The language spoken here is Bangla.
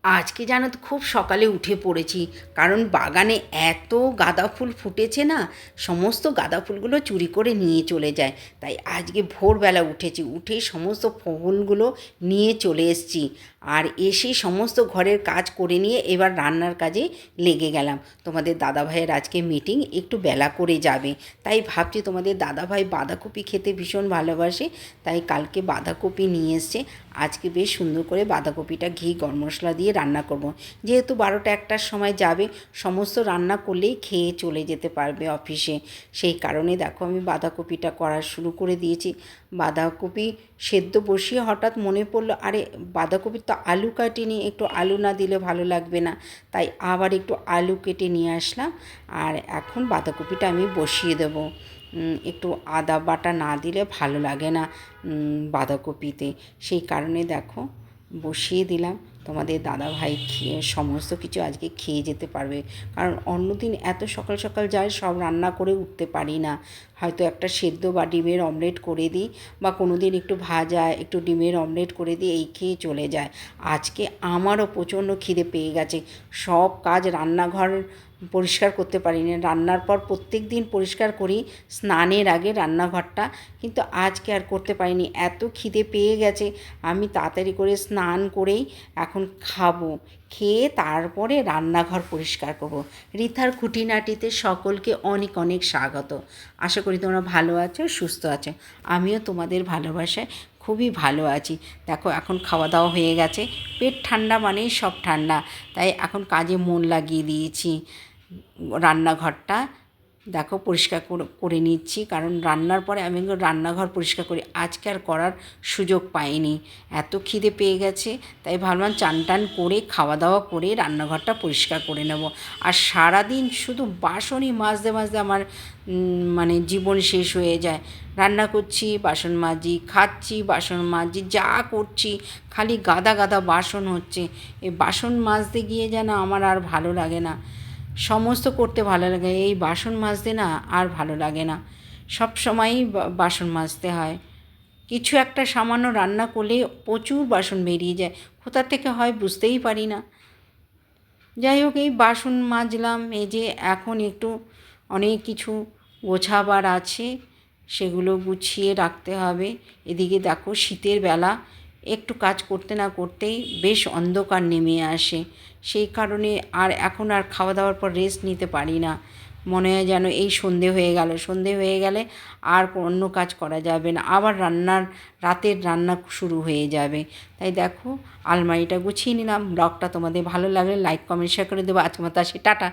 আজকে জানো তো খুব সকালে উঠে পড়েছি, কারণ বাগানে এত গাঁদা ফুল ফুটেছে না, সমস্ত গাঁদা ফুলগুলো চুরি করে নিয়ে চলে যায়। তাই আজকে ভোরবেলা উঠেছি, উঠেই সমস্ত ফুলগুলো নিয়ে চলে এসেছি। আর এসেই সমস্ত ঘরের কাজ করে নিয়ে এবার রান্নার কাজে লেগে গেলাম। তোমাদের দাদাভাইয়ের আজকে মিটিং, একটু বেলা করে যাবে, তাই ভাবছি তোমাদের দাদাভাই বাঁধাকপি খেতে ভীষণ ভালোবাসে, তাই কালকে বাঁধাকপি নিয়ে এসছে। আজকে বেশ সুন্দর করে বাঁধাকপিটা ঘি গরম মশলা দিয়ে রান্না করব। যেহেতু 12টা-1টার সময় যাবে, সমস্ত রান্না করলেই খেয়ে চলে যেতে পারবে অফিসে। সেই কারণে দেখো আমি বাঁধাকপিটা করা শুরু করে দিয়েছি। বাঁধাকপি সেদ্ধ বসিয়ে হঠাৎ মনে পড়লো, আরে বাঁধাকপির তো আলু কাটিনি, একটু আলু না দিলে ভালো লাগবে না, তাই আবার একটু আলু কেটে নিয়ে আসলাম। আর এখন বাঁধাকপিটা আমি বসিয়ে দেবো। একটু আদা বাটা না দিলে ভালো লাগে না বাঁধাকপিতে। সেই কারণে দেখো বসিয়ে দিলাম। তোমাদের দাদাভাই খেয়ে সমস্ত কিছু আজকে খেয়ে যেতে পারবে, কারণ অন্যদিন এত সকাল সকাল যায়, সব রান্না করে উঠতে পারি না। হয়তো একটা সেদ্ধ বা ডিমের অমলেট করে দিই, বা কোনো দিন একটু ভাজা একটু ডিমের অমলেট করে দিই, এই খেয়ে চলে যায়। আজকে আমারও প্রচণ্ড খিদে পেয়ে গেছে। সব কাজ, রান্নাঘর পরিষ্কার করতে পারিনি, রান্নার পর প্রত্যেক দিন পরিষ্কার করি স্নানের আগে রান্নাঘরটা, কিন্তু আজকে আর করতে পারিনি, এত খিদে পেয়ে গেছে। আমি তাড়াতাড়ি করে স্নান করেই এখন খাবো, খেয়ে তারপরে রান্নাঘর পরিষ্কার করব। রিথার খুঁটিনাটিতে সকলকে অনেক অনেক স্বাগত। আশা করি তোমরা ভালো আছো, সুস্থ আছো। আমিও তোমাদের ভালোবাসায় খুবই ভালো আছি। দেখো এখন খাওয়া দাওয়া হয়ে গেছে, পেট ঠান্ডা মানেই সব ঠান্ডা, তাই এখন কাজে মন লাগিয়ে দিয়েছি। রান্নাঘরটা দেখো পরিষ্কার করে নিচ্ছি, কারণ রান্নার পরে আমি রান্নাঘর পরিষ্কার করি, আজকে আর করার সুযোগ পাইনি, এত খিদে পেয়ে গেছে। তাই ভাবলাম চান টান করে খাওয়া দাওয়া করে রান্নাঘরটা পরিষ্কার করে নেব। আর সারাদিন শুধু বাসনই মাজতে মাজতে আমার মানে জীবন শেষ হয়ে যায়। রান্না করছি বাসন মাজি, খাচ্ছি বাসন মাজি, যা করছি খালি গাদা গাদা বাসন হচ্ছে। এই বাসন মাজতে গিয়ে যেন আমার আর ভালো লাগে না, সমস্ত করতে ভালো লাগে, এই বাসন মাজতে না আর ভালো লাগে না। সব সময়ই বাসন মাজতে হয়। কিছু একটা সামান্য রান্না করলে প্রচুর বাসন বেরিয়ে যায়, কোথা থেকে হয় বুঝতেই পারি না। যাই হোক, এই বাসন মাজলাম, এই যে এখন একটু অনেক কিছু গোছাবার আছে, সেগুলো গুছিয়ে রাখতে হবে। এদিকে দেখো শীতের বেলা, একটু কাজ করতে না করতেই বেশ অন্ধকার নেমে আসে। সেই কারণে আর এখন আর খাওয়া দাওয়ার পর রেস্ট নিতে পারি না। মনে হয় যেন এই সন্ধে হয়ে গেল, সন্ধে হয়ে গেলে আর অন্য কাজ করা যাবে না, আবার রাতের রান্না শুরু হয়ে যাবে। তাই দেখো আলমারিটা গুছিয়ে নিলাম। ব্লগটা তোমাদের ভালো লাগলে লাইক কমেন্ট শেয়ার করে দেবো। আজকের মতো আসি, টাটা।